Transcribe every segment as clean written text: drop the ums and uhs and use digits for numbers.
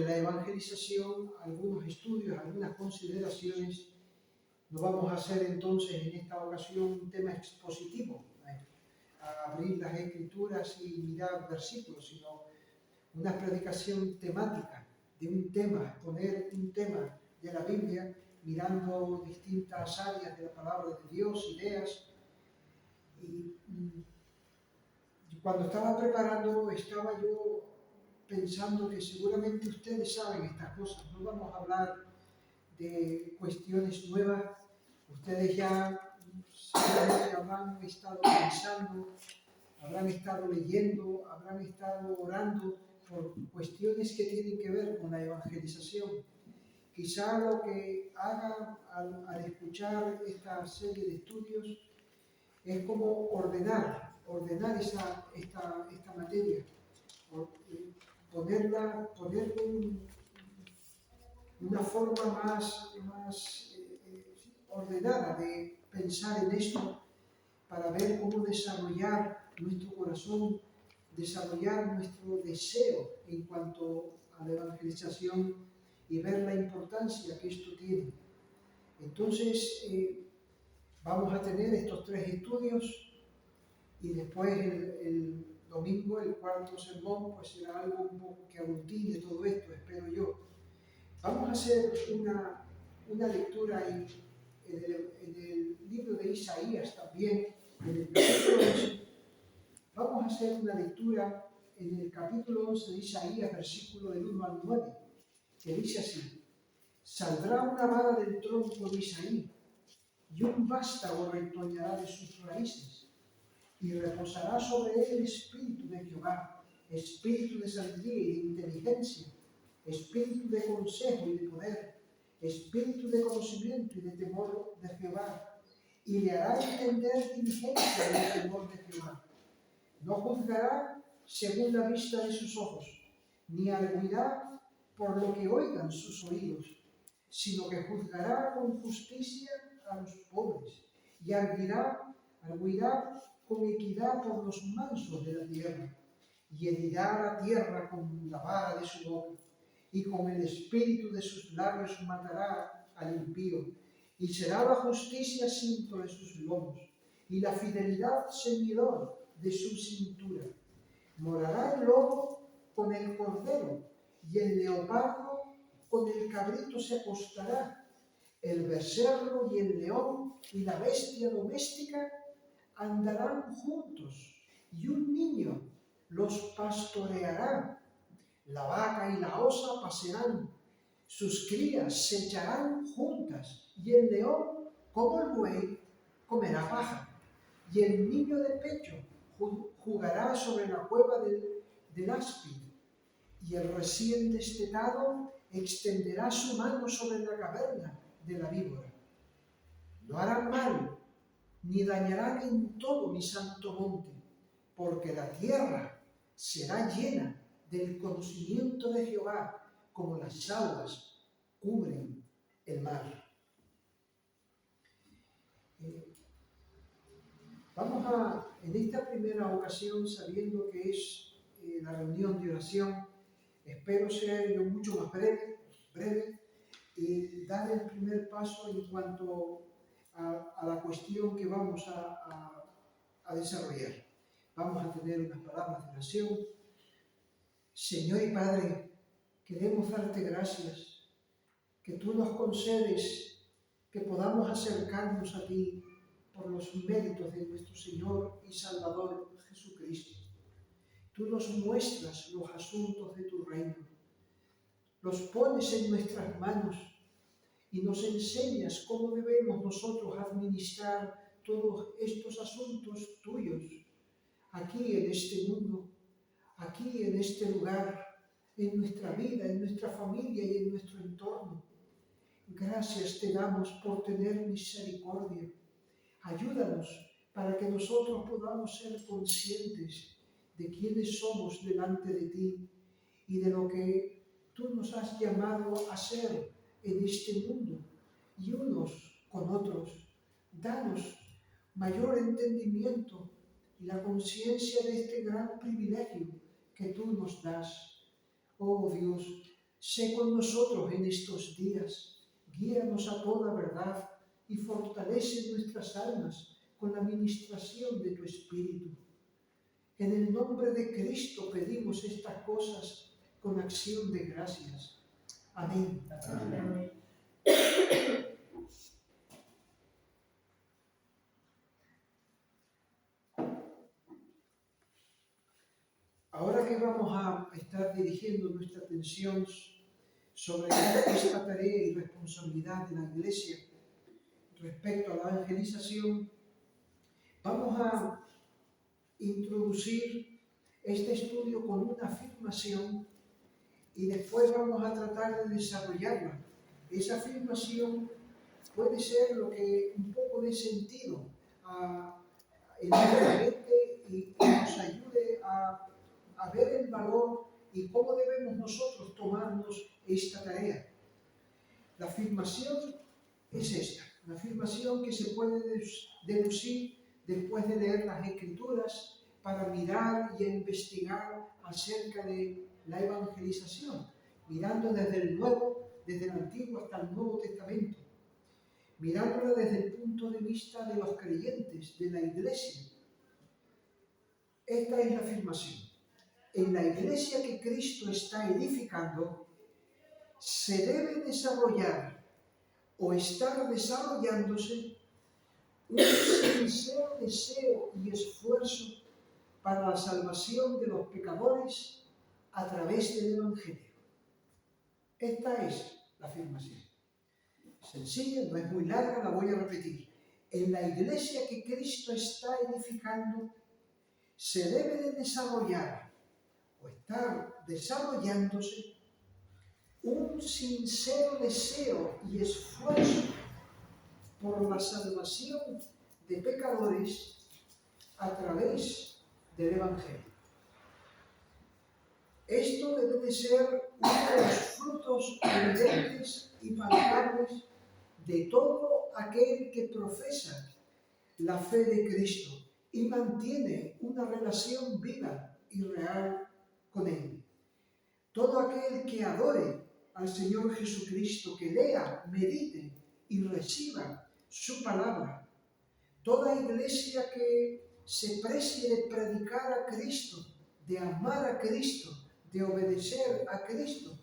la evangelización, algunos estudios, algunas consideraciones. No vamos a hacer entonces en esta ocasión un tema expositivo, a abrir las escrituras y mirar versículos, sino una predicación temática de un tema, exponer un tema de la Biblia, mirando distintas áreas de la palabra de Dios, ideas. Y cuando estaba preparándolo, estaba yo pensando que seguramente ustedes saben estas cosas. No vamos a hablar de cuestiones nuevas. Ustedes ya seguramente habrán estado pensando, habrán estado leyendo, habrán estado orando por cuestiones que tienen que ver con la evangelización. Quizá lo que hagan al escuchar esta serie de estudios es como ordenar esta materia, ponerle una forma más ordenada de pensar en esto para ver cómo desarrollar nuestro corazón, desarrollar nuestro deseo en cuanto a la evangelización y ver la importancia que esto tiene. Entonces, vamos a tener estos 3 estudios y después el domingo, el cuarto sermón, pues será algo un poco que aglutine todo esto, espero yo. Vamos a hacer una lectura en el libro de Isaías también, en el capítulo 11. Vamos a hacer una lectura en el capítulo 11 de Isaías, versículo del 1 al 9, que dice así: Saldrá una vara del tronco de Isaí, y un vástago retoñará de sus raíces, y reposará sobre él el espíritu de Jehová, espíritu de sabiduría y de inteligencia, espíritu de consejo y de poder, espíritu de conocimiento y de temor de Jehová, y le hará entender diligencia en el temor de Jehová. No juzgará según la vista de sus ojos, ni arguirá por lo que oigan sus oídos, sino que juzgará con justicia a los pobres, y arguirá con equidad por los mansos de la tierra, y herirá la tierra con la vara de su boca, y con el espíritu de sus labios matará al impío, y será la justicia cinto de sus lomos, y la fidelidad ceñidor de su cintura. Morará el lobo con el cordero, y el leopardo con el cabrito se acostará. El becerro y el león y la bestia doméstica andarán juntos, y un niño los pastoreará. La vaca y la osa pasarán, sus crías se echarán juntas, y el león, como el buey, comerá paja, y el niño de pecho jugará sobre la cueva del áspid, y el recién destetado extenderá su mano sobre la caverna de la víbora. No harán mal, ni dañarán en todo mi santo monte, porque la tierra será llena del conocimiento de Jehová, como las aguas cubren el mar. Vamos en esta primera ocasión, sabiendo que es la reunión de oración, espero ser yo mucho más breve, y dar el primer paso en cuanto a la cuestión que vamos a desarrollar. Vamos a tener unas palabras de oración. Señor y Padre, queremos darte gracias, que tú nos concedes que podamos acercarnos a ti por los méritos de nuestro Señor y Salvador Jesucristo. Tú nos muestras los asuntos de tu reino, los pones en nuestras manos y nos enseñas cómo debemos nosotros administrar todos estos asuntos tuyos, aquí en este mundo, aquí en este lugar, en nuestra vida, en nuestra familia y en nuestro entorno. Gracias te damos por tener misericordia. Ayúdanos para que nosotros podamos ser conscientes de quiénes somos delante de ti y de lo que tú nos has llamado a ser en este mundo, y unos con otros. Danos mayor entendimiento y la conciencia de este gran privilegio que tú nos das. Oh Dios, sé con nosotros en estos días, guíanos a toda verdad y fortalece nuestras almas con la ministración de tu Espíritu. En el nombre de Cristo pedimos estas cosas con acción de gracias. Amén. Amén. Ahora que vamos a estar dirigiendo nuestra atención sobre esta tarea y responsabilidad de la Iglesia respecto a la evangelización, vamos a introducir este estudio con una afirmación y después vamos a tratar de desarrollarla. Esa afirmación puede ser lo que un poco de sentido en nuestra mente y nos ayude a ver el valor y cómo debemos nosotros tomarnos esta tarea. La afirmación es esta, una afirmación que se puede deducir después de leer las Escrituras para mirar y investigar acerca de la evangelización, mirando desde el Antiguo hasta el Nuevo Testamento, mirándola desde el punto de vista de los creyentes, de la Iglesia. Esta es la afirmación. En la Iglesia que Cristo está edificando, se debe desarrollar o estar desarrollándose un sincero deseo y esfuerzo para la salvación de los pecadores a través del Evangelio. Esta es la afirmación. Sencilla, no es muy larga, la voy a repetir. En la Iglesia que Cristo está edificando, se debe de desarrollar o estar desarrollándose un sincero deseo y esfuerzo por la salvación de pecadores a través del Evangelio. Esto debe de ser uno de los frutos evidentes y palpables de todo aquel que profesa la fe de Cristo y mantiene una relación viva y real con Él. Todo aquel que adore al Señor Jesucristo, que lea, medite y reciba su palabra. Toda iglesia que se precie de predicar a Cristo, de amar a Cristo, de obedecer a Cristo,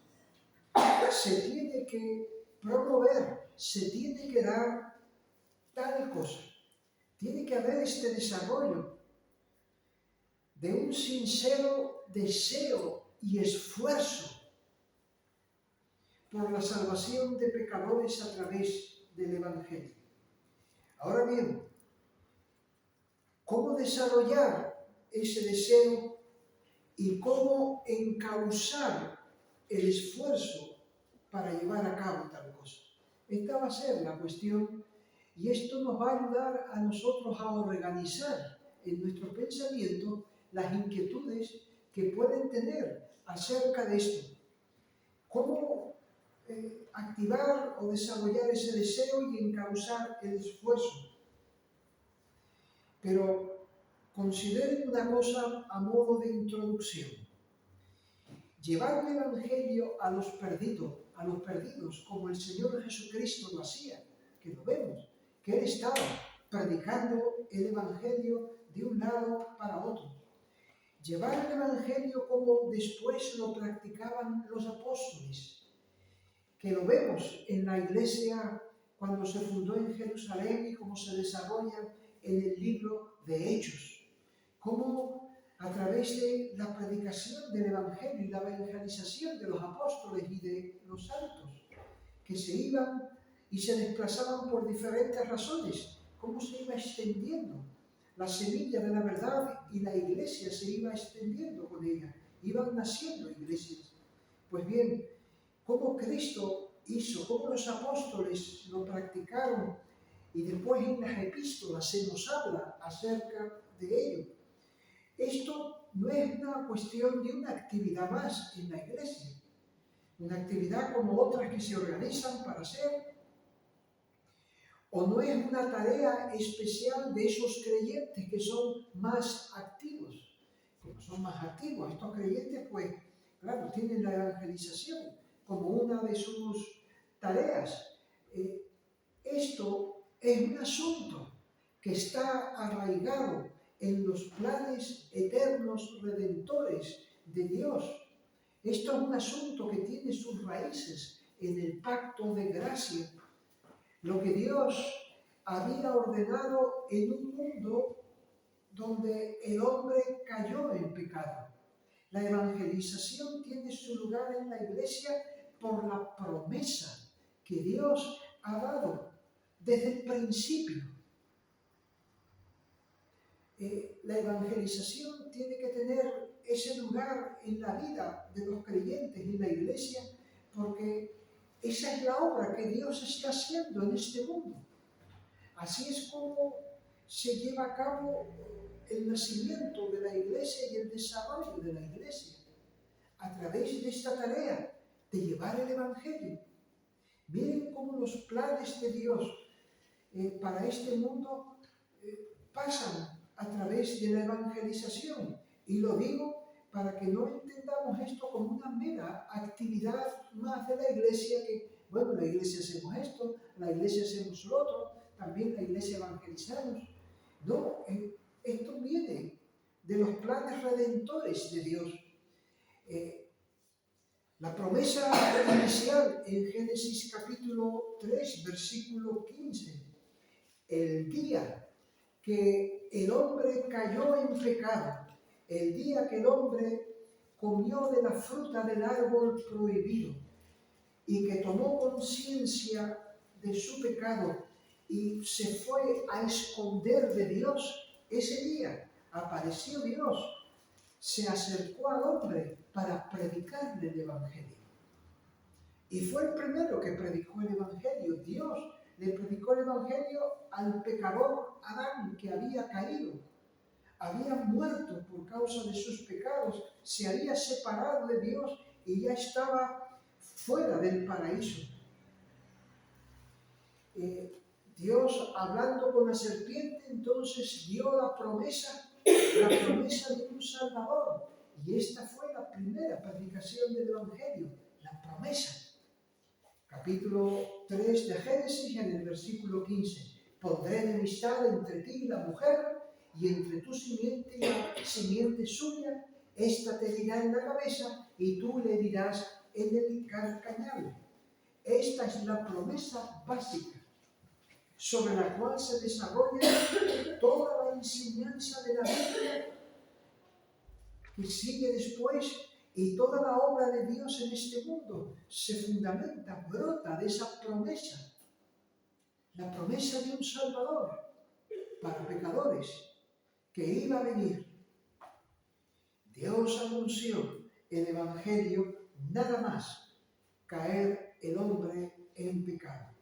se tiene que promover, se tiene que dar tal cosa. Tiene que haber este desarrollo de un sincero deseo y esfuerzo por la salvación de pecadores a través del Evangelio. Ahora bien, ¿cómo desarrollar ese deseo y cómo encauzar el esfuerzo para llevar a cabo tal cosa? Esta va a ser la cuestión y esto nos va a ayudar a nosotros a organizar en nuestro pensamiento las inquietudes que pueden tener acerca de esto. ¿Cómo activar o desarrollar ese deseo y encauzar el esfuerzo? Pero consideren una cosa a modo de introducción. Llevar el Evangelio a los perdidos, como el Señor Jesucristo lo hacía, que lo vemos, que Él estaba predicando el Evangelio de un lado para otro. Llevar el Evangelio como después lo practicaban los apóstoles, que lo vemos en la iglesia cuando se fundó en Jerusalén y cómo se desarrolla en el libro de Hechos. Cómo a través de la predicación del Evangelio y la evangelización de los apóstoles y de los santos, que se iban y se desplazaban por diferentes razones, cómo se iba extendiendo la semilla de la verdad y la iglesia se iba extendiendo con ella, iban naciendo iglesias. Pues bien, cómo Cristo hizo, cómo los apóstoles lo practicaron y después en las epístolas se nos habla acerca de ello. Esto no es una cuestión de una actividad más en la iglesia, una actividad como otras que se organizan para hacer, o no es una tarea especial de esos creyentes que son más activos. Como son más activos, estos creyentes, pues, claro, tienen la evangelización, como una de sus tareas. Esto es un asunto que está arraigado en los planes eternos redentores de Dios. Esto es un asunto que tiene sus raíces en el pacto de gracia. Lo que Dios había ordenado en un mundo donde el hombre cayó en pecado. La evangelización tiene su lugar en la iglesia por la promesa que Dios ha dado desde el principio. La evangelización tiene que tener ese lugar en la vida de los creyentes en la iglesia, porque esa es la obra que Dios está haciendo en este mundo. Así es como se lleva a cabo el nacimiento de la iglesia y el desarrollo de la iglesia, a través de esta tarea de llevar el evangelio. Miren cómo los planes de Dios para este mundo pasan a través de la evangelización. Y lo digo para que no entendamos esto como una mera actividad más de la iglesia, que, bueno, la iglesia hacemos esto, la iglesia hacemos lo otro, también la iglesia evangelizamos. No, esto viene de los planes redentores de Dios. La promesa inicial en Génesis capítulo 3, versículo 15, el día que el hombre cayó en pecado, el día que el hombre comió de la fruta del árbol prohibido y que tomó conciencia de su pecado y se fue a esconder de Dios, ese día apareció Dios, se acercó al hombre para predicarle el evangelio. Y fue el primero que predicó el evangelio. Dios le predicó el evangelio al pecador Adán, que había caído, había muerto por causa de sus pecados, se había separado de Dios y ya estaba fuera del paraíso. Dios, hablando con la serpiente, entonces dio la promesa de un Salvador. Y esta fue la primera predicación del evangelio, la promesa. Capítulo 3 de Génesis, en el versículo 15. Pondré enemistad entre ti y la mujer, y entre tu simiente y la simiente suya. Esta te herirá en la cabeza, y tú le herirás en el calcañar. Esta es la promesa básica sobre la cual se desarrolla toda la enseñanza de la Biblia que sigue después. Y toda la obra de Dios en este mundo se fundamenta, brota de esa promesa. La promesa de un Salvador para pecadores que iba a venir. Dios anunció el Evangelio nada más caer el hombre en pecado.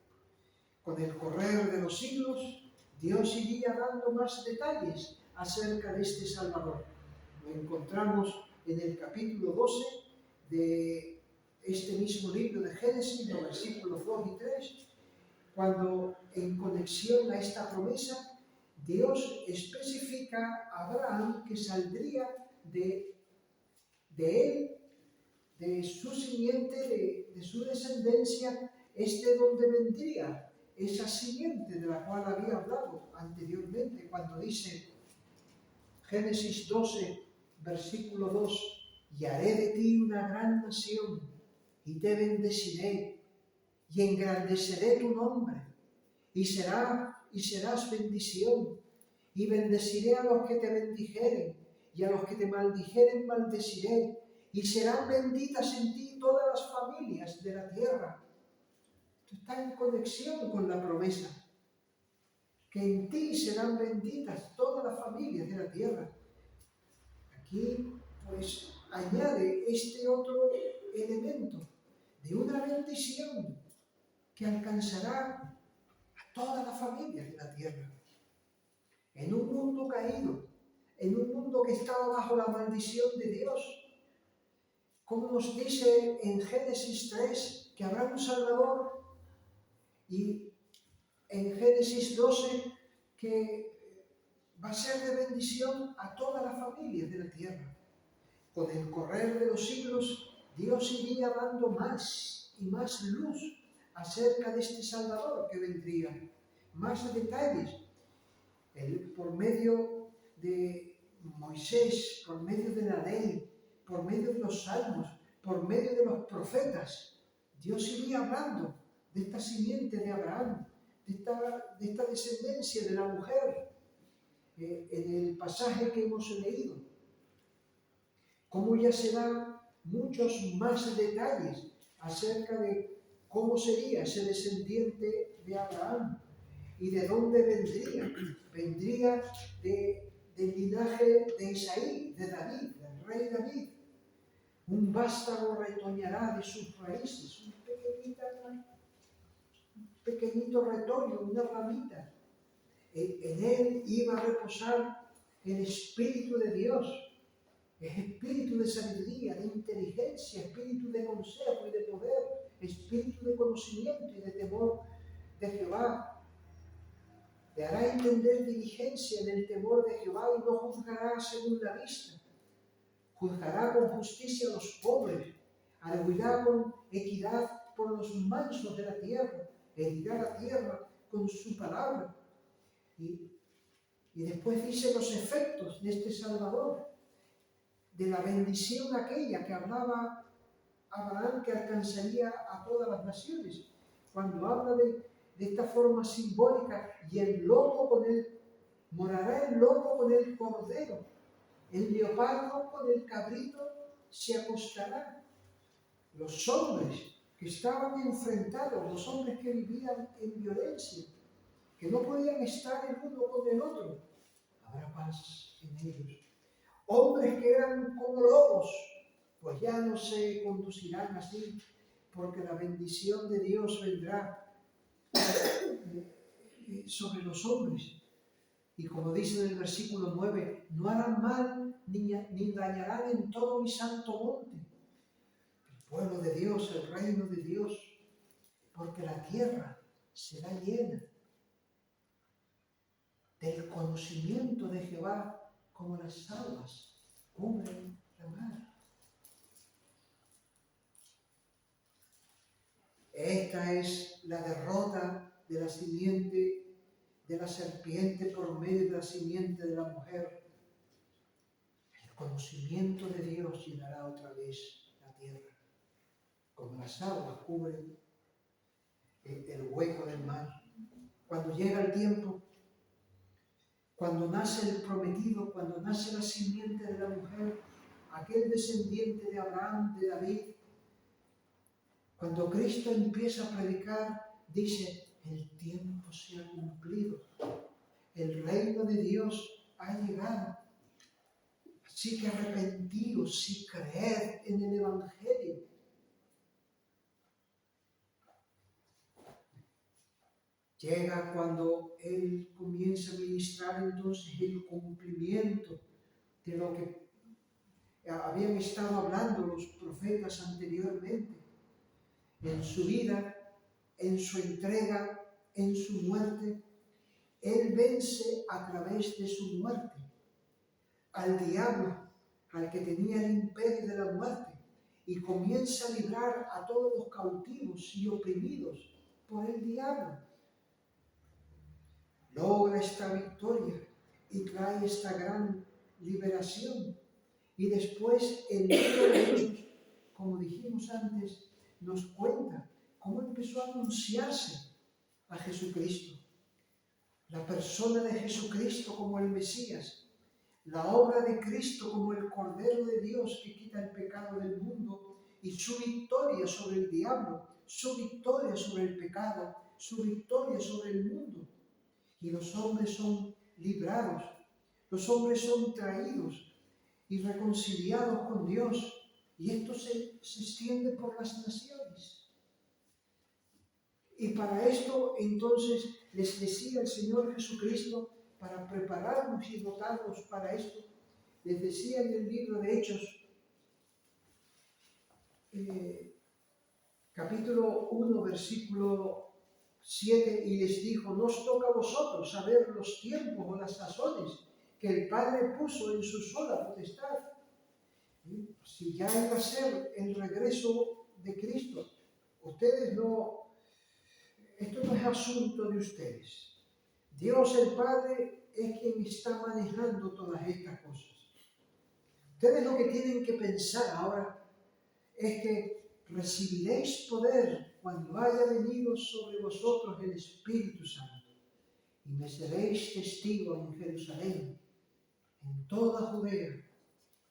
Con el correr de los siglos, Dios iría dando más detalles acerca de este Salvador. Lo encontramos en el capítulo 12 de este mismo libro de Génesis, los versículos 2 y 3, cuando en conexión a esta promesa, Dios especifica a Abraham que saldría de él, de su simiente, de su descendencia, donde vendría esa simiente de la cual había hablado anteriormente, cuando dice Génesis 12, versículo 2, y haré de ti una gran nación, y te bendeciré, y engrandeceré tu nombre, y serás bendición, y bendeciré a los que te bendijeren, y a los que te maldijeren maldeciré, y serán benditas en ti todas las familias de la tierra. Esto está en conexión con la promesa, que en ti serán benditas todas las familias de la tierra. Aquí, pues, añade este otro elemento de una bendición que alcanzará a todas las familias de la tierra. En un mundo caído, en un mundo que estaba bajo la maldición de Dios, como nos dice en Génesis 3 que habrá un Salvador, y en Génesis 12 que va a ser de bendición a todas las familias de la tierra. Con el correr de los siglos, Dios iría dando más y más luz acerca de este Salvador que vendría. Más detalles. Por medio de Moisés, por medio de la ley, por medio de los salmos, por medio de los profetas, Dios iría hablando de esta simiente de Abraham, de esta descendencia de la mujer, en el pasaje que hemos leído. Cómo ya se dan muchos más detalles acerca de cómo sería ese descendiente de Abraham y de dónde vendría. Vendría del linaje de Isaí, de David, del rey David. Un vástago retoñará de sus raíces, un pequeñito retoño, una ramita. En él iba a reposar el Espíritu de Dios, el espíritu de sabiduría, de inteligencia, espíritu de consejo y de poder, espíritu de conocimiento y de temor de Jehová. Le hará entender diligencia en el temor de Jehová y no juzgará según la vista. Juzgará con justicia a los pobres, arguirá con equidad por los mansos de la tierra, herirá la tierra con su palabra. Y después dice los efectos de este Salvador, de la bendición aquella que hablaba Abraham, que alcanzaría a todas las naciones. Cuando habla de esta forma simbólica, y el lobo con él, morará el lobo con el cordero, el leopardo con el cabrito se acostará. Los hombres que estaban enfrentados, los hombres que vivían en violencia, que no podían estar el uno con el otro, habrá paz en ellos. Hombres que eran como lobos, pues ya no se conducirán así, porque la bendición de Dios vendrá sobre los hombres. Y como dice en el versículo 9, no harán mal ni dañarán en todo mi santo monte. El pueblo de Dios, el reino de Dios, porque la tierra será llena del conocimiento de Jehová, como las aguas cubren la mar. Esta es la derrota de la simiente de la serpiente por medio de la simiente de la mujer. El conocimiento de Dios llenará otra vez la tierra, como las aguas cubren el hueco del mar. Cuando llega el tiempo, cuando nace el prometido, cuando nace la simiente de la mujer, aquel descendiente de Abraham, de David, cuando Cristo empieza a predicar, dice, el tiempo se ha cumplido, el reino de Dios ha llegado. Así que arrepentíos y creed en el Evangelio. Llega cuando Él comienza a ministrar entonces el cumplimiento de lo que habían estado hablando los profetas anteriormente. En su vida, en su entrega, en su muerte, Él vence a través de su muerte al diablo, al que tenía el imperio de la muerte, y comienza a librar a todos los cautivos y oprimidos por el diablo. Logra esta victoria y trae esta gran liberación. Y después el libro de Hechos, como dijimos antes, nos cuenta cómo empezó a anunciarse a Jesucristo, la persona de Jesucristo como el Mesías, la obra de Cristo como el Cordero de Dios que quita el pecado del mundo, y su victoria sobre el diablo, su victoria sobre el pecado, su victoria sobre el mundo. Y los hombres son librados, los hombres son traídos y reconciliados con Dios, y esto se extiende por las naciones. Y para esto entonces les decía el Señor Jesucristo, para prepararnos y dotarnos para esto, les decía en el libro de Hechos, capítulo 1, versículo 7, y les dijo, no os toca a vosotros saber los tiempos o las sazones que el Padre puso en su sola potestad. Si ya iba a ser el regreso de Cristo, esto no es asunto de ustedes. Dios el Padre es quien está manejando todas estas cosas. Ustedes lo que tienen que pensar ahora es que recibiréis poder cuando haya venido sobre vosotros el Espíritu Santo, y me seréis testigos en Jerusalén, en toda Judea,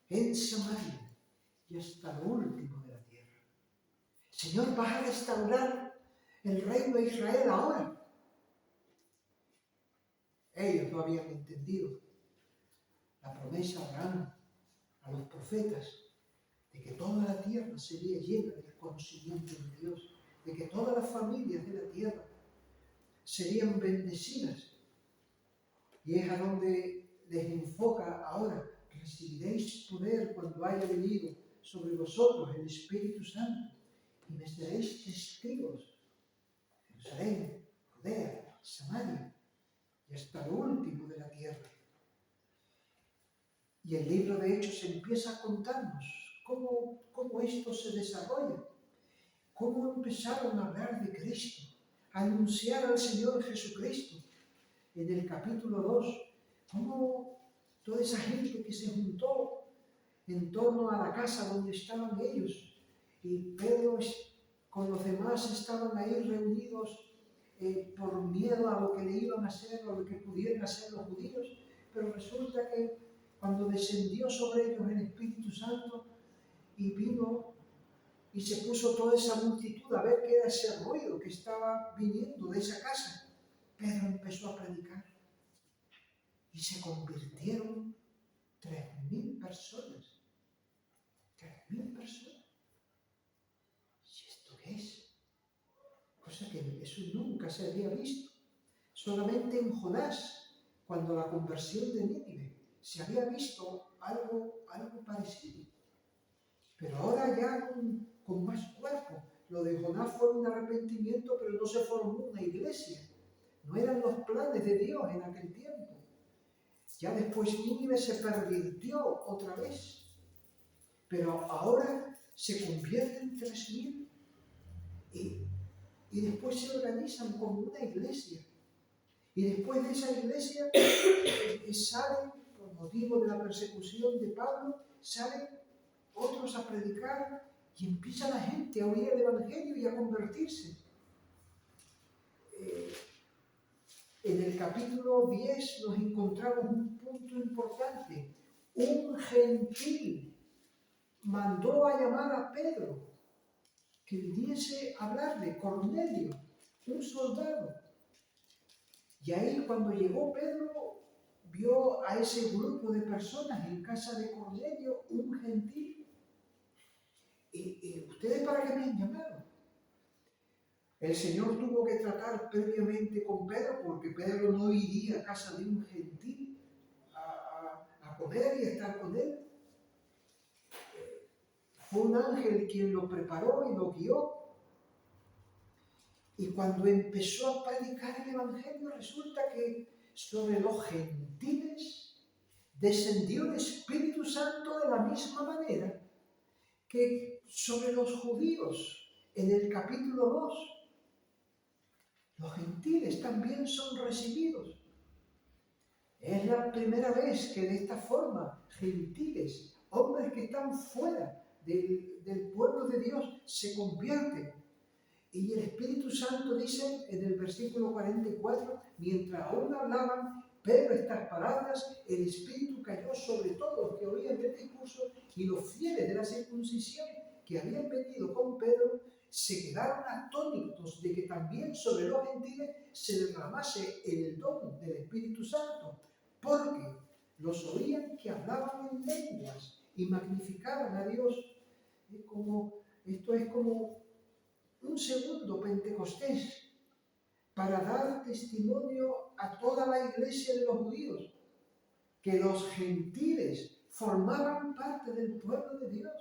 en Samaria y hasta lo último de la tierra. Señor, vas a restaurar el reino de Israel ahora. Ellos no habían entendido la promesa de Abraham a los profetas de que toda la tierra sería llena del conocimiento de Dios, de que todas las familias de la tierra serían bendecidas. Y es a donde les enfoca ahora: recibiréis poder cuando haya venido sobre vosotros el Espíritu Santo, y me seréis testigos en Jerusalén, Judea, Samaria y hasta lo último de la tierra. Y el libro de Hechos empieza a contarnos cómo esto se desarrolla, cómo empezaron a hablar de Cristo, a anunciar al Señor Jesucristo. En el capítulo 2, cómo toda esa gente que se juntó en torno a la casa donde estaban ellos, y Pedro con los demás estaban ahí reunidos por miedo a lo que le iban a hacer o a lo que pudieran hacer los judíos, pero resulta que cuando descendió sobre ellos el Espíritu Santo y vino y se puso toda esa multitud a ver qué era ese ruido que estaba viniendo de esa casa, Pedro empezó a predicar y se convirtieron 3.000 personas. 3.000 personas. ¿Y esto qué es? Cosa que eso nunca se había visto. Solamente en Jonás, cuando la conversión de Nínive, se había visto algo parecido. Pero ahora ya con más cuerpo. Lo de Jonás fue un arrepentimiento, pero no se formó una iglesia. No eran los planes de Dios en aquel tiempo. Ya después Nínive se pervirtió otra vez. Pero ahora se convierten 3.000 y después se organizan como una iglesia. Y después de esa iglesia salen, por motivo de la persecución de Pablo, salen otros a predicar y empieza la gente a oír el Evangelio y a convertirse. En el capítulo 10 nos encontramos un punto importante. Un gentil mandó a llamar a Pedro que viniese a hablarle, Cornelio, un soldado. Y ahí cuando llegó Pedro, vio a ese grupo de personas en casa de Cornelio, un gentil. ¿Ustedes para qué me han llamado? El Señor tuvo que tratar previamente con Pedro, porque Pedro no iría a casa de un gentil a comer y a estar con él. Fue un ángel quien lo preparó y lo guió. Y cuando empezó a predicar el Evangelio, resulta que sobre los gentiles descendió el Espíritu Santo de la misma manera que sobre los judíos en el capítulo 2. Los gentiles también son recibidos. Es la primera vez que de esta forma gentiles, hombres que están fuera del pueblo de Dios, se convierten. Y el Espíritu Santo dice en el versículo 44, mientras aún hablaban Pedro estas palabras, el Espíritu cayó sobre todos los que oían el discurso, y los fieles de la circuncisión que habían venido con Pedro se quedaron atónitos de que también sobre los gentiles se derramase el don del Espíritu Santo, porque los oían que hablaban en lenguas y magnificaban a Dios. Esto es como un segundo Pentecostés para dar testimonio a toda la iglesia de los judíos que los gentiles formaban parte del pueblo de Dios.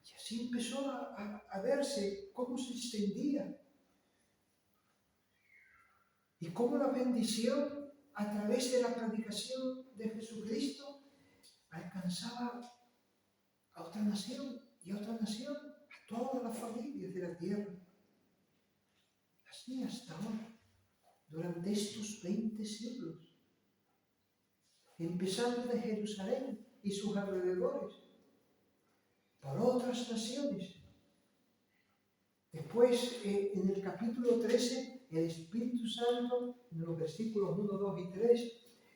Y así empezó a verse cómo se extendía y cómo la bendición a través de la predicación de Jesucristo alcanzaba a otra nación y a otra nación, a todas las familias de la tierra. Así hasta ahora, durante estos 20 siglos, empezando de Jerusalén y sus alrededores, por otras naciones. Después, en el capítulo 13, el Espíritu Santo, en los versículos 1, 2 y 3,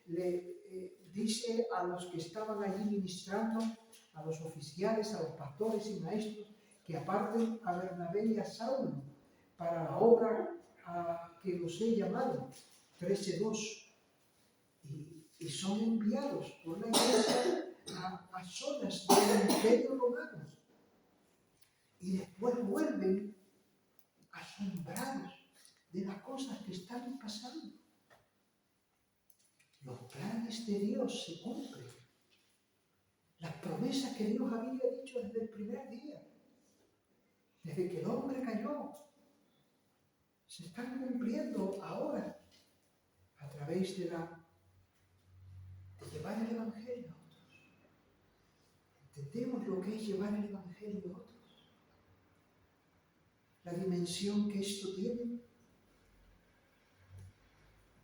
le dice a los que estaban allí ministrando, a los oficiales, a los pastores y maestros, que aparten a Bernabé y a Saulo para la obra a que los he llamado. 13:2. Y son enviados por la iglesia a zonas del Imperio Romano. Y después vuelven asombrados de las cosas que están pasando. Los planes de Dios se cumplen. Las promesas que Dios había dicho desde el primer día, desde que el hombre cayó, se están cumpliendo ahora a través de llevar el Evangelio a otros. ¿Entendemos lo que es llevar el Evangelio a otros? La dimensión que esto tiene.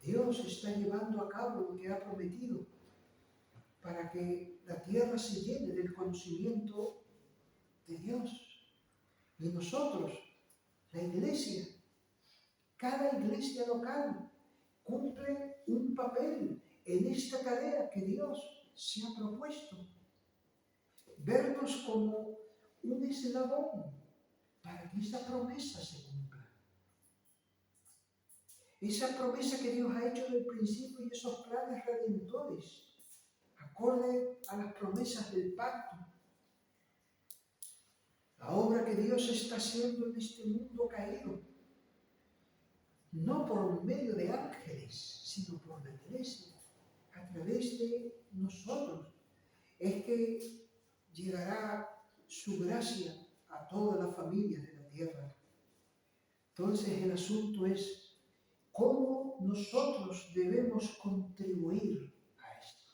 Dios está llevando a cabo lo que ha prometido para que la tierra se llene del conocimiento de Dios. Y nosotros, la iglesia, cada iglesia local, cumple un papel en esta tarea que Dios se ha propuesto. Vernos como un eslabón para que esa promesa se cumpla. Esa promesa que Dios ha hecho desde el principio y esos planes redentores, acorde a las promesas del pacto. La obra que Dios está haciendo en este mundo caído, no por medio de ángeles, sino por la iglesia, a través de nosotros, es que llegará su gracia a todas las familias de la tierra. Entonces el asunto es cómo nosotros debemos contribuir a esto.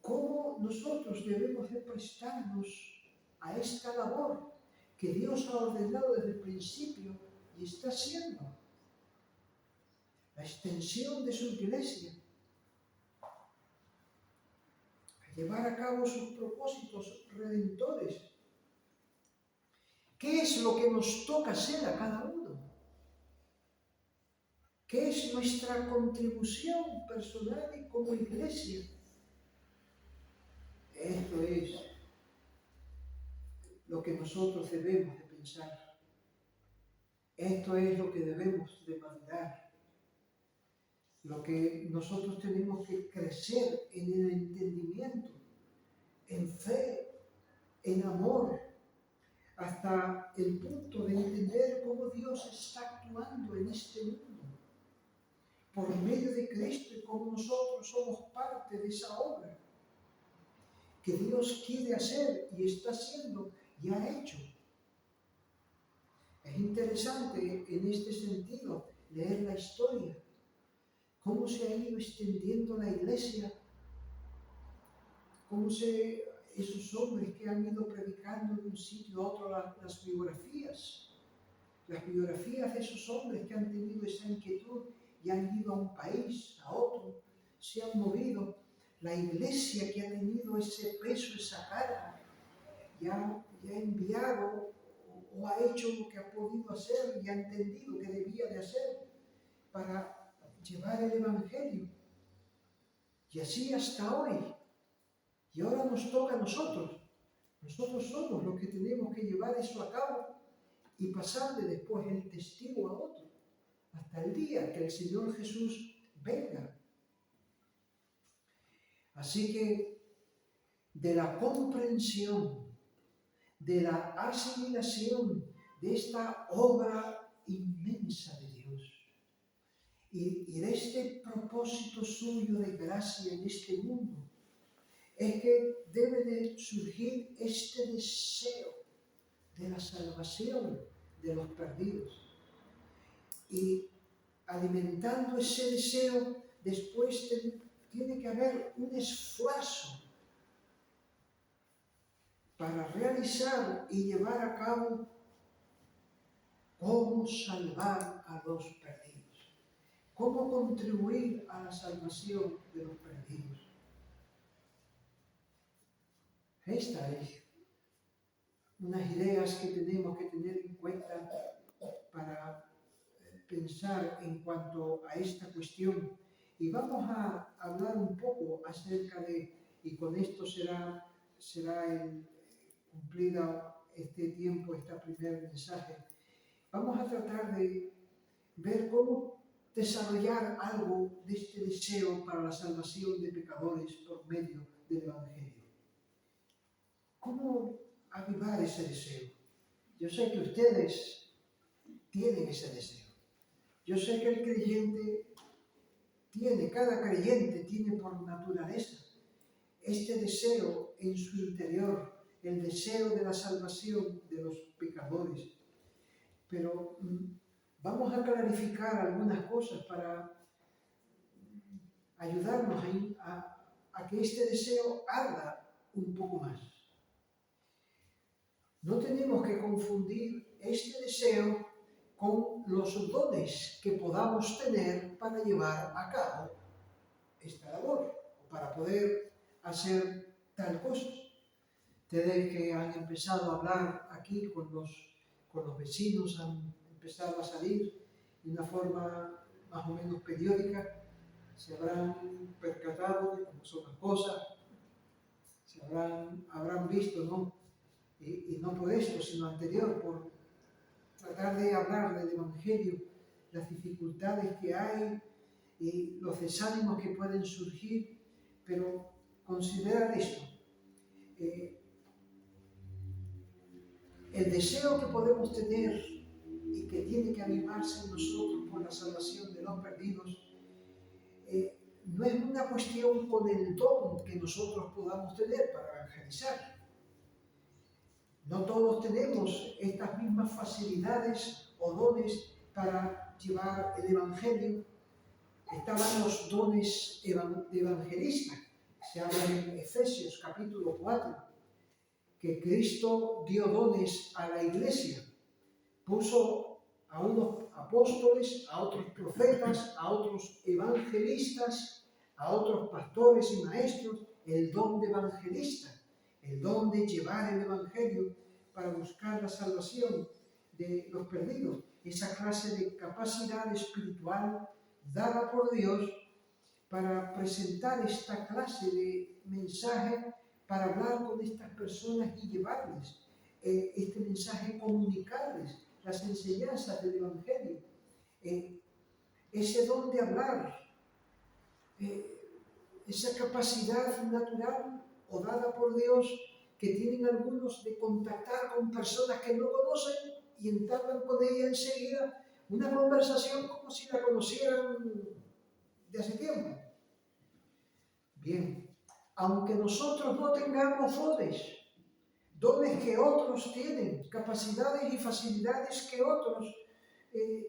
Cómo nosotros debemos de prestarnos a esta labor que Dios ha ordenado desde el principio y está haciendo. La extensión de su iglesia, a llevar a cabo sus propósitos redentores. ¿Qué es lo que nos toca hacer a cada uno? ¿Qué es nuestra contribución personal y como iglesia? Esto es lo que nosotros debemos de pensar. Esto es lo que debemos de madurar. Lo que nosotros tenemos que crecer en el entendimiento, en fe, en amor, hasta el punto de entender cómo Dios está actuando en este mundo, por medio de Cristo, y cómo nosotros somos parte de esa obra que Dios quiere hacer y está haciendo y ha hecho. Es interesante en este sentido leer la historia, cómo se ha ido extendiendo la iglesia, cómo esos hombres que han ido predicando de un sitio a otro, las biografías de esos hombres que han tenido esa inquietud y han ido a un país, a otro, se han movido. La iglesia que ha tenido ese peso, esa carga, ya ha enviado o ha hecho lo que ha podido hacer y ha entendido que debía de hacer para llevar el Evangelio. Y así hasta hoy. Y ahora nos toca a nosotros. Nosotros somos los que tenemos que llevar eso a cabo y pasarle después el testigo a otro, hasta el día que el Señor Jesús venga. Así que de la comprensión, de la asimilación de esta obra inmensa de Dios y de este propósito suyo de gracia en este mundo, es que debe de surgir este deseo de la salvación de los perdidos. Y alimentando ese deseo, después tiene que haber un esfuerzo para realizar y llevar a cabo cómo salvar a los perdidos, cómo contribuir a la salvación de los perdidos. Esta es unas ideas que tenemos que tener en cuenta para pensar en cuanto a esta cuestión. Y vamos a hablar un poco acerca de, y con esto será cumplida este tiempo, este primer mensaje. Vamos a tratar de ver cómo desarrollar algo de este deseo para la salvación de pecadores por medio del Evangelio. ¿Cómo avivar ese deseo? Yo sé que ustedes tienen ese deseo. Yo sé que el creyente cada creyente tiene por naturaleza este deseo en su interior, el deseo de la salvación de los pecadores. Pero vamos a clarificar algunas cosas para ayudarnos a que este deseo arda un poco más. No tenemos que confundir este deseo con los dones que podamos tener para llevar a cabo esta labor, o para poder hacer tal cosa. Ustedes que han empezado a hablar aquí con los vecinos, han empezado a salir de una forma más o menos periódica, se habrán percatado de cómo son las cosas, habrán visto, ¿no? Y no por esto, sino anterior, por tratar de hablar del Evangelio, las dificultades que hay y los desánimos que pueden surgir, pero considerar esto. El deseo que podemos tener y que tiene que avivarse en nosotros por la salvación de los perdidos no es una cuestión con el don que nosotros podamos tener para evangelizar. No todos tenemos estas mismas facilidades o dones para llevar el Evangelio. Estaban los dones de evangelista. Se habla en Efesios capítulo 4, que Cristo dio dones a la iglesia. Puso a unos apóstoles, a otros profetas, a otros evangelistas, a otros pastores y maestros, el don de evangelista, el don de llevar el Evangelio para buscar la salvación de los perdidos. Esa clase de capacidad espiritual dada por Dios para presentar esta clase de mensaje, para hablar con estas personas y llevarles este mensaje, comunicarles las enseñanzas del Evangelio. Ese don de hablar, esa capacidad natural o dada por Dios que tienen algunos de contactar con personas que no conocen y entablan con ella enseguida una conversación como si la conocieran de hace tiempo. Bien, aunque nosotros no tengamos dones que otros tienen, capacidades y facilidades que otros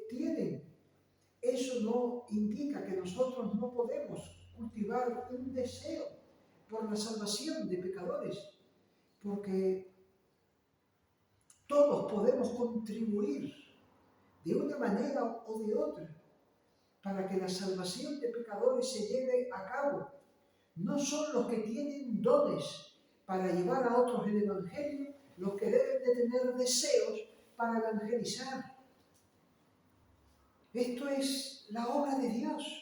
tienen, eso no indica que nosotros no podemos cultivar un deseo por la salvación de pecadores, porque todos podemos contribuir de una manera o de otra para que la salvación de pecadores se lleve a cabo. No son los que tienen dones para llevar a otros el Evangelio los que deben de tener deseos para evangelizar. Esto es la obra de Dios.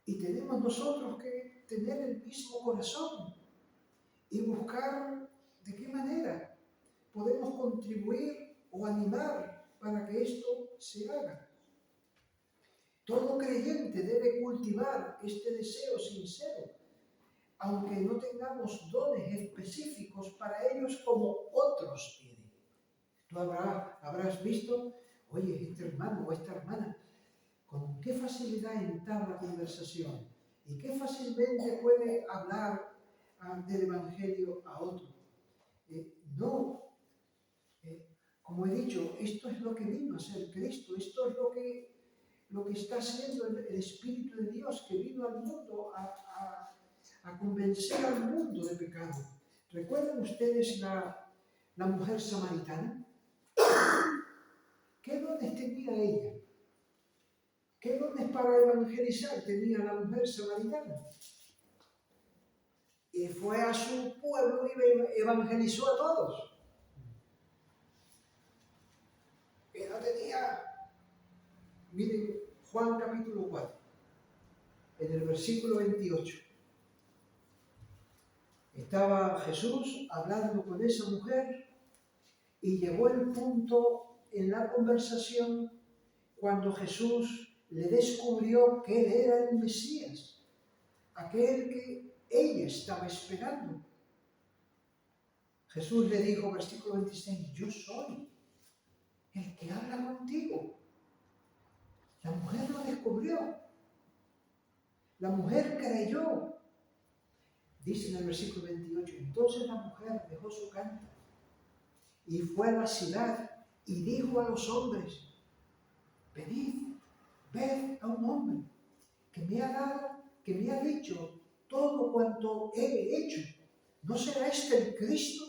Y tenemos nosotros que tener el mismo corazón y buscar de qué manera podemos contribuir o animar para que esto se haga. Todo creyente debe cultivar este deseo sincero, aunque no tengamos dones específicos para ellos como otros tienen. Tú habrás visto, oye, este hermano o esta hermana, con qué facilidad entabla conversación y qué fácilmente puede hablar del Evangelio a otro. Como he dicho, esto es lo que vino a ser Cristo, esto es lo que está haciendo el Espíritu de Dios, que vino al mundo a convencer al mundo de pecado. ¿Recuerdan ustedes la mujer samaritana? ¿Qué dones tenía ella? ¿Qué dones para evangelizar tenía la mujer samaritana? Y fue a su pueblo y evangelizó a todos. Ella tenía, miren, Juan capítulo 4, en el versículo 28. Estaba Jesús hablando con esa mujer y llegó el punto en la conversación cuando Jesús le descubrió que él era el Mesías, aquel que ella estaba esperando. Jesús le dijo, versículo 26, yo soy el que habla contigo. La mujer lo descubrió. La mujer creyó. Dice en el versículo 28, entonces la mujer dejó su cántaro y fue a la ciudad y dijo a los hombres, venid, ved a un hombre que me ha dicho todo cuanto he hecho. ¿No será este el Cristo?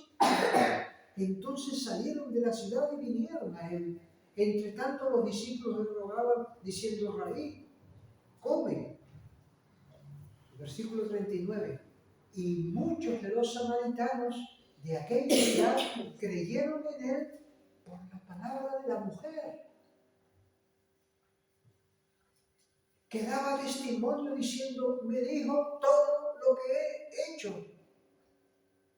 Entonces salieron de la ciudad y vinieron a él. Entre tanto los discípulos le rogaban diciendo, Rabí, come. Versículo 39. Y muchos de los samaritanos de aquella ciudad creyeron en él por la palabra de la mujer, que daba testimonio diciendo, me dijo todo lo que he hecho.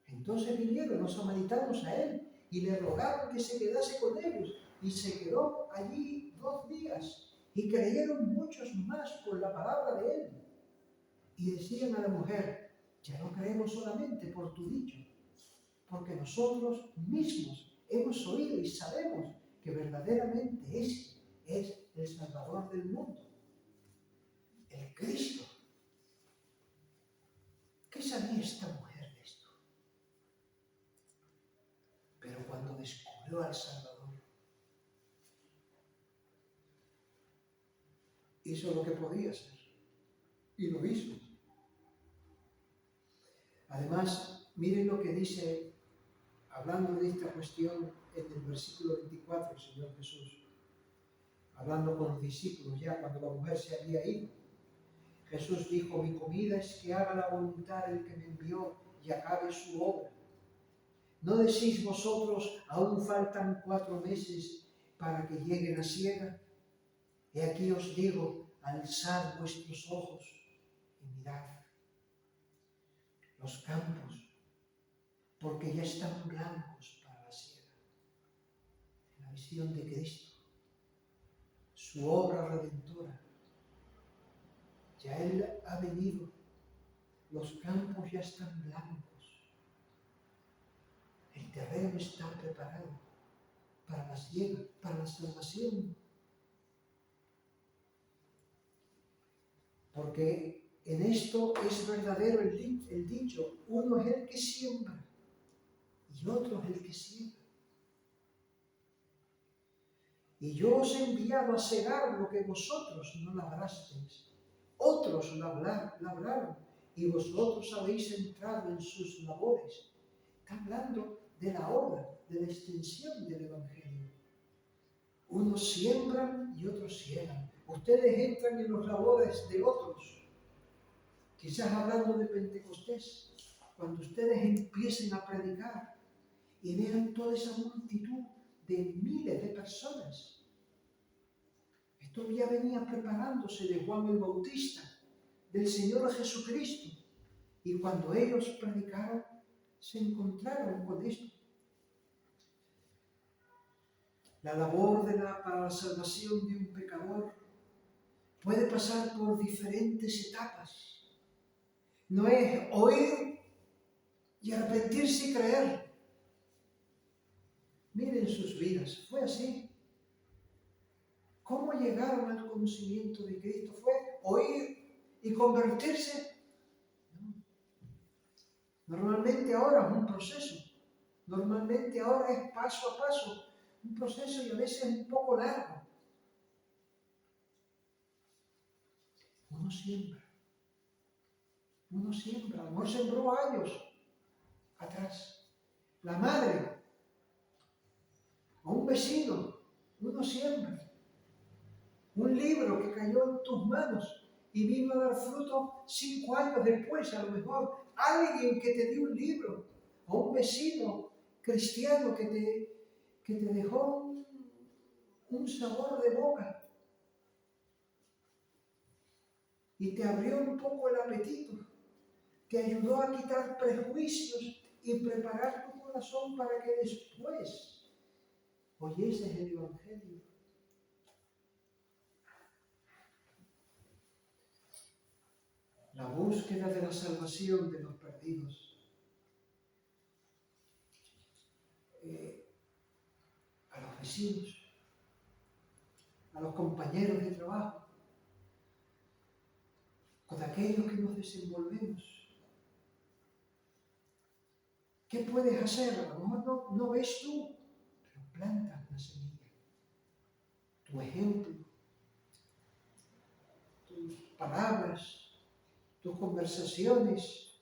Entonces vinieron los samaritanos a él y le rogaron que se quedase con ellos, y se quedó allí 2 días, y creyeron muchos más por la palabra de él. Y decían a la mujer, ya no creemos solamente por tu dicho, porque nosotros mismos hemos oído y sabemos que verdaderamente es el Salvador del mundo, el Cristo. ¿Qué sabía esta mujer de esto? Pero cuando descubrió al Salvador, hizo lo que podía hacer y lo hizo. Además, miren lo que dice, hablando de esta cuestión en el versículo 24, el Señor Jesús, hablando con los discípulos ya cuando la mujer se había ido. Jesús dijo, mi comida es que haga la voluntad del que me envió y acabe su obra. ¿No decís vosotros, aún faltan 4 meses para que llegue la siega? He aquí os digo, alzad vuestros ojos y mirad los campos, porque ya están blancos para la siega. La visión de Cristo, su obra redentora, ya Él ha venido, los campos ya están blancos, el terreno está preparado para la siega, para la salvación. Porque en esto es verdadero el dicho, uno es el que siembra y otro es el que siembra. Y yo os he enviado a cegar lo que vosotros no labrasteis. Otros labraron y vosotros habéis entrado en sus labores. Está hablando de la obra, de la extensión del Evangelio. Unos siembran y otros ciegan. Ustedes entran en los labores de otros. Quizás hablando de Pentecostés, cuando ustedes empiecen a predicar y vean toda esa multitud de miles de personas. Esto ya venía preparándose de Juan el Bautista, del Señor Jesucristo. Y cuando ellos predicaron, se encontraron con esto. La labor para la salvación de un pecador puede pasar por diferentes etapas. No es oír y arrepentirse y creer. Miren sus vidas, fue así. ¿Cómo llegaron al conocimiento de Cristo? ¿Fue oír y convertirse? No. Normalmente ahora es un proceso. Normalmente ahora es paso a paso. Un proceso y a veces un poco largo. Uno siembra. Uno siembra. A lo mejor sembró años atrás. La madre, o un vecino, uno siembra. Un libro que cayó en tus manos y vino a dar fruto 5 años después, a lo mejor. Alguien que te dio un libro, o un vecino cristiano que te dejó un sabor de boca y te abrió un poco el apetito, te ayudó a quitar prejuicios y preparar tu corazón para que después oyeses el Evangelio. La búsqueda de la salvación de los perdidos. A los vecinos, a los compañeros de trabajo, con aquellos que nos desenvolvemos. ¿Qué puedes hacer? A lo mejor no ves tú, pero plantas una semilla. Tu ejemplo, tus palabras, tus conversaciones,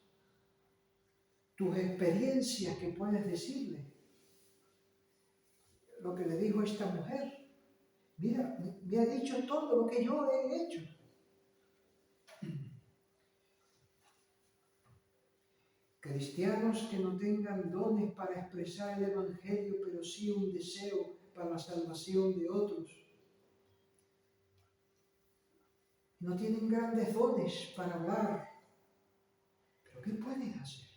tus experiencias que puedes decirle. Lo que le dijo esta mujer. Mira, me ha dicho todo lo que yo he hecho. Cristianos que no tengan dones para expresar el Evangelio, pero sí un deseo para la salvación de otros. No tienen grandes dones para hablar. ¿Pero qué puedes hacer?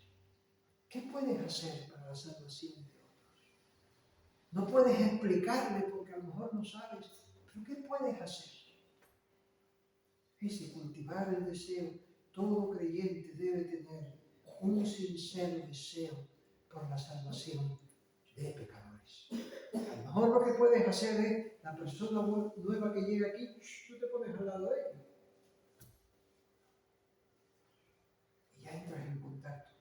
¿Qué puedes hacer para la salvación de otros? No puedes explicarle porque a lo mejor no sabes, pero ¿qué puedes hacer? Ese cultivar el deseo, todo creyente debe tener un sincero deseo por la salvación de pecadores. A lo mejor lo que puedes hacer es, la persona nueva que llega aquí, tú te pones al lado de ella. Y ya entras en contacto.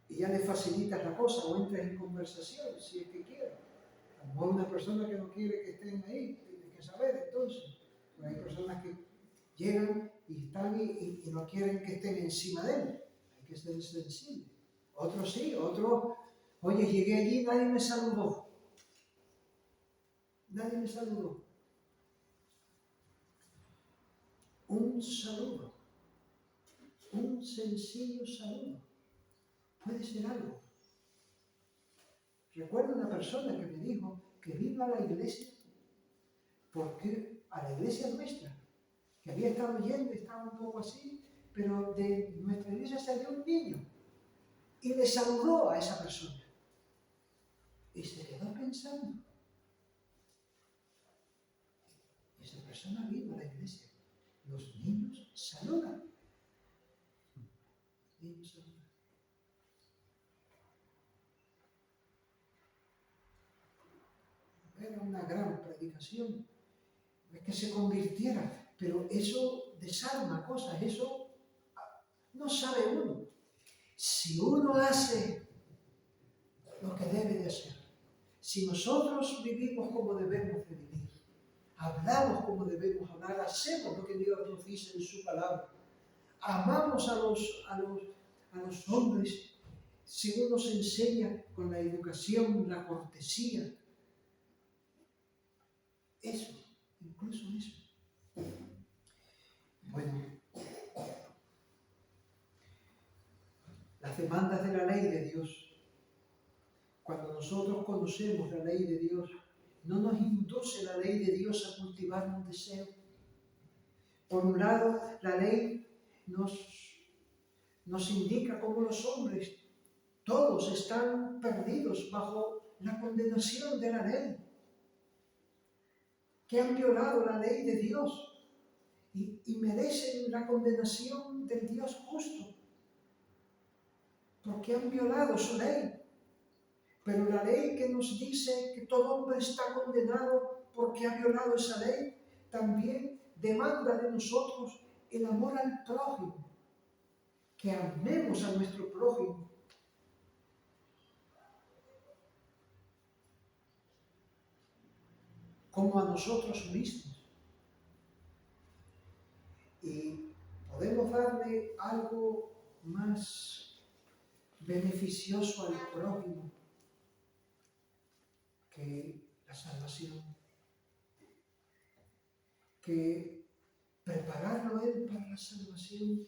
Y ya le facilitas la cosa o entras en conversación, si es que quieres. A lo mejor una persona que no quiere que estén ahí, tienes que saber entonces. Pero hay personas que llegan y están y no quieren que estén encima de él. Hay que ser sensible. Otros sí, otros, oye, llegué allí, nadie me saludó. Nadie me saludó. Un saludo, un sencillo saludo, puede ser algo. Recuerdo una persona que me dijo que vino a la iglesia, porque a la iglesia nuestra, que había estado yendo, estaba un poco así, pero de nuestra iglesia salió un niño y le saludó a esa persona. Y se quedó pensando. Esa persona vino a la iglesia. Los niños saludan. Los niños saludan. Era una gran predicación. No es que se convirtiera, pero eso desarma cosas, eso no sabe uno. Si uno hace lo que debe de hacer, si nosotros vivimos como debemos de vivir, hablamos como debemos hablar, hacemos lo que Dios nos dice en su palabra, amamos a los hombres según nos enseña con la educación, la cortesía, eso, incluso eso. Bueno, las demandas de la ley de Dios. Cuando nosotros conocemos la ley de Dios, no nos induce la ley de Dios a cultivar un deseo. Por un lado, la ley nos indica cómo los hombres, todos están perdidos bajo la condenación de la ley, que han violado la ley de Dios y merecen la condenación del Dios justo, porque han violado su ley. Pero la ley que nos dice que todo hombre está condenado porque ha violado esa ley, también demanda de nosotros el amor al prójimo, que amemos a nuestro prójimo. Como a nosotros mismos. Y podemos darle algo más beneficioso al prójimo que la salvación. Que prepararlo a Él para la salvación,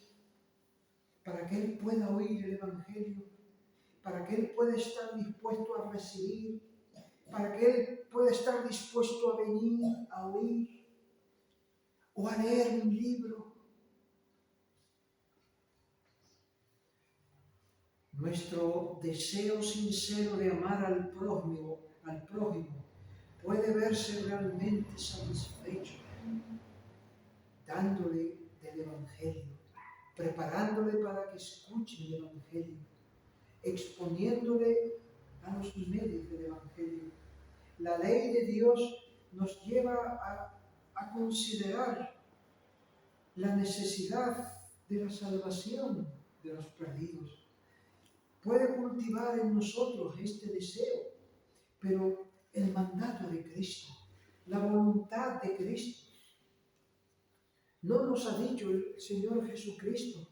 para que Él pueda oír el Evangelio, para que Él pueda estar dispuesto a recibir, para que Él pueda estar dispuesto a venir a oír o a leer un libro. Nuestro deseo sincero de amar al prójimo puede verse realmente satisfecho dándole del Evangelio, preparándole para que escuche el Evangelio, exponiéndole a los medios del Evangelio. La ley de Dios nos lleva a considerar la necesidad de la salvación de los perdidos. Puede cultivar en nosotros este deseo, pero el mandato de Cristo, la voluntad de Cristo, no nos ha dicho el Señor Jesucristo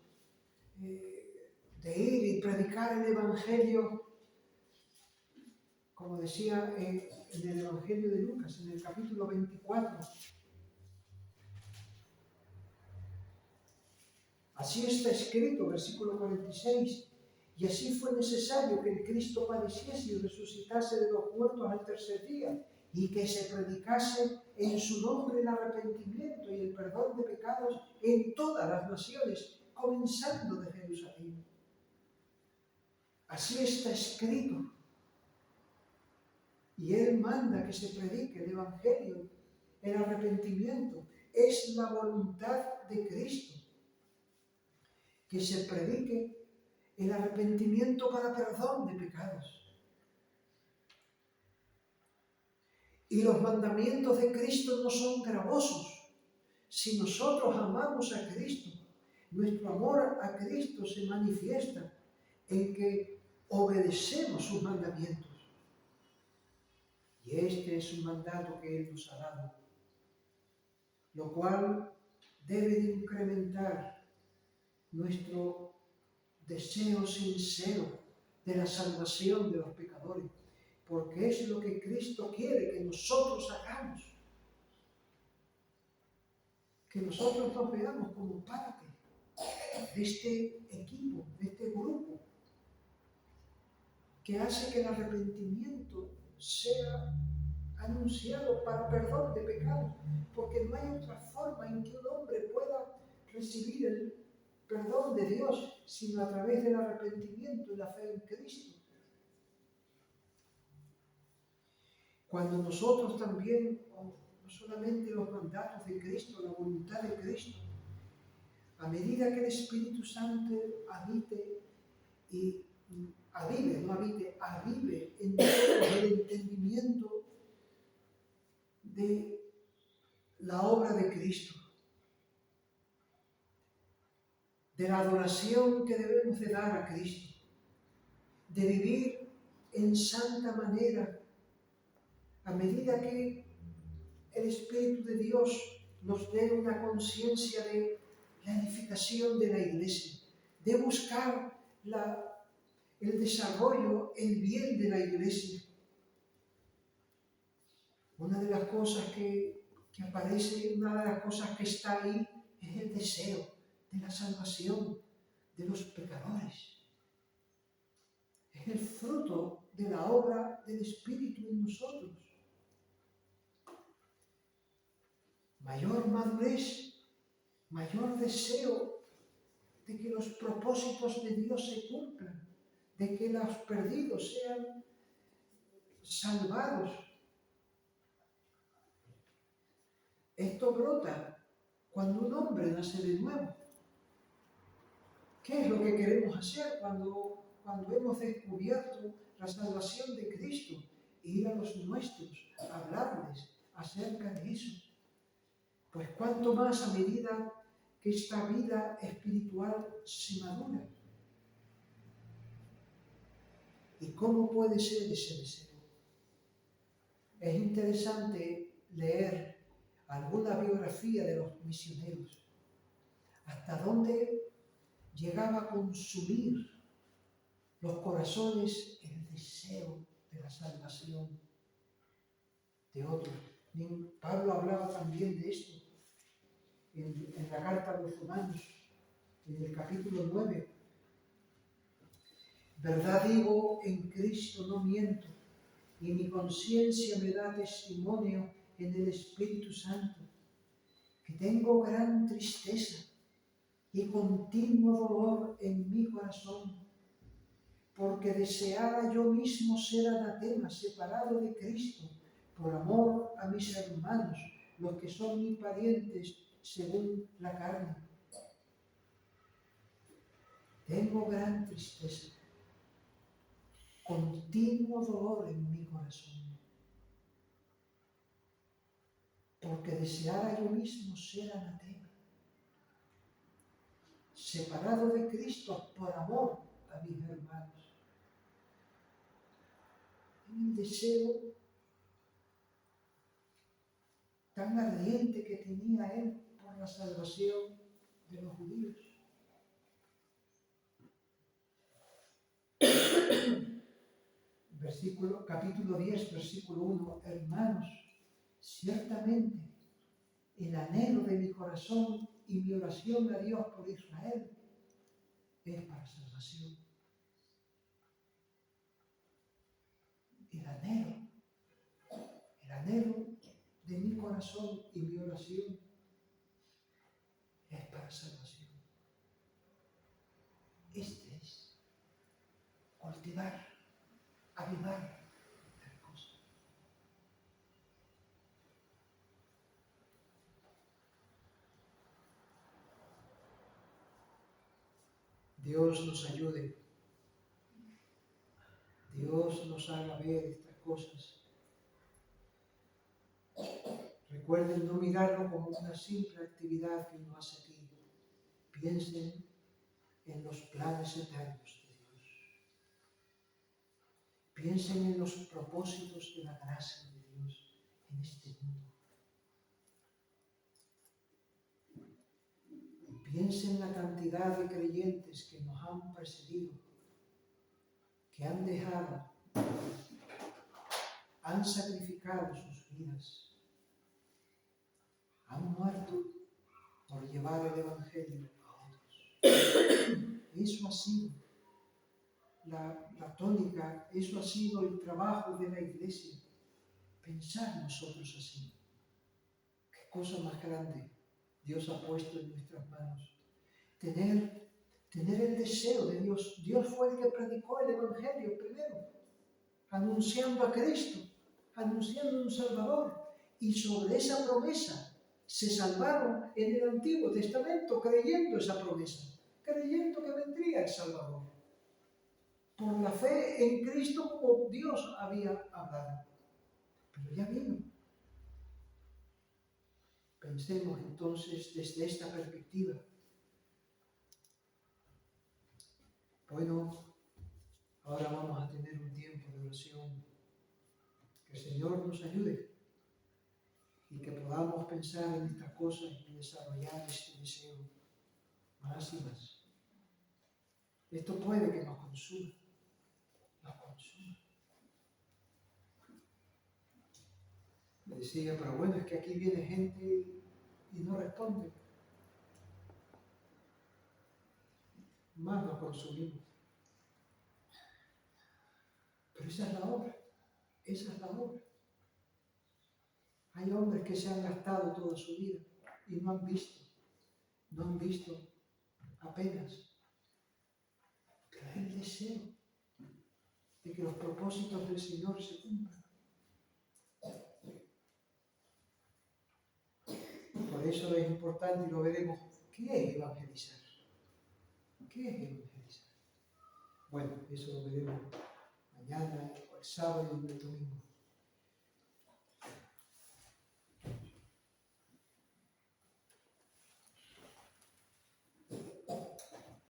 de ir y predicar el Evangelio, como decía en el Evangelio de Lucas, en el capítulo 24. Así está escrito, versículo 46, y así fue necesario que el Cristo padeciese y resucitase de los muertos al tercer día, y que se predicase en su nombre el arrepentimiento y el perdón de pecados en todas las naciones, comenzando de Jerusalén. Así está escrito. Y Él manda que se predique el Evangelio, el arrepentimiento. Es la voluntad de Cristo que se predique el arrepentimiento para perdón de pecados. Y los mandamientos de Cristo no son gravosos. Si nosotros amamos a Cristo, nuestro amor a Cristo se manifiesta en que obedecemos sus mandamientos. Y este es un mandato que Él nos ha dado, lo cual debe de incrementar nuestro deseo sincero de la salvación de los pecadores, porque es lo que Cristo quiere que nosotros hagamos, que nosotros nos veamos como parte de este equipo, de este grupo, que hace que el arrepentimiento sea anunciado para perdón de pecados, porque no hay otra forma en que un hombre pueda recibir el perdón de Dios sino a través del arrepentimiento y la fe en Cristo. Cuando nosotros también, no solamente los mandatos de Cristo, la voluntad de Cristo, a medida que el Espíritu Santo avive en nosotros el entendimiento de la obra de Cristo, de la adoración que debemos de dar a Cristo, de vivir en santa manera, a medida que el Espíritu de Dios nos dé una conciencia de la edificación de la Iglesia, de buscar el desarrollo, el bien de la Iglesia. Una de las cosas que aparece, una de las cosas que está ahí es el deseo de la salvación de los pecadores. Es el fruto de la obra del Espíritu en nosotros. Mayor madurez, mayor deseo de que los propósitos de Dios se cumplan, de que los perdidos sean salvados. Esto brota cuando un hombre nace de nuevo. ¿Qué es lo que queremos hacer cuando hemos descubierto la salvación de Cristo? Ir a los nuestros, hablarles acerca de eso. Pues cuanto más a medida que esta vida espiritual se madura. ¿Y cómo puede ser ese deseo? Es interesante leer alguna biografía de los misioneros, hasta dónde llegaba a consumir los corazones el deseo de la salvación de otros. Pablo hablaba también de esto en la carta a los Romanos, en el capítulo 9. Verdad digo, en Cristo no miento, y mi conciencia me da testimonio en el Espíritu Santo, que tengo gran tristeza y continuo dolor en mi corazón, porque deseaba yo mismo ser anatema, separado de Cristo, por amor a mis hermanos, los que son mis parientes según la carne. Tengo gran tristeza, continuo dolor en mi corazón, porque deseaba yo mismo ser anatema, separado de Cristo por amor a mis hermanos. En el deseo tan ardiente que tenía él por la salvación de los judíos. Capítulo 10, versículo 1. Hermanos, ciertamente el anhelo de mi corazón y mi oración a Dios por Israel es para salvación. El anhelo de mi corazón y mi oración es para salvación. Este es cultivar, avivar las cosas. Dios nos ayude. Dios nos haga ver estas cosas. Recuerden no mirarlo como una simple actividad que uno hace aquí. Piensen en los planes eternos de Dios. Piensen en los propósitos de la gracia de Dios en este mundo. Piensen en la cantidad de creyentes que nos han precedido, que han dejado, han sacrificado sus vidas, han muerto por llevar el Evangelio a otros. Eso ha sido la tónica, eso ha sido el trabajo de la Iglesia. Pensar nosotros así. Qué cosa más grande Dios ha puesto en nuestras manos. Tener el deseo de Dios. Dios fue el que predicó el Evangelio primero, anunciando a Cristo, anunciando un Salvador. Y sobre esa promesa se salvaron en el Antiguo Testamento creyendo esa promesa, creyendo que vendría el Salvador. Por la fe en Cristo como Dios había hablado. Pero ya vino. Pensemos entonces desde esta perspectiva. Bueno, ahora vamos a tener un tiempo de oración. Que el Señor nos ayude y que podamos pensar en estas cosas y desarrollar este deseo más y más. Esto puede que nos consuma. Me decía, pero bueno, es que aquí viene gente y no responde. Más nos consumimos. Pero esa es la obra. Esa es la obra. Hay hombres que se han gastado toda su vida y no han visto apenas. Pero es el deseo de que los propósitos del Señor se cumplan. Por eso es importante y lo veremos. ¿Qué es evangelizar? ¿Qué es evangelizar? Bueno, eso lo veremos mañana, o el sábado y el domingo.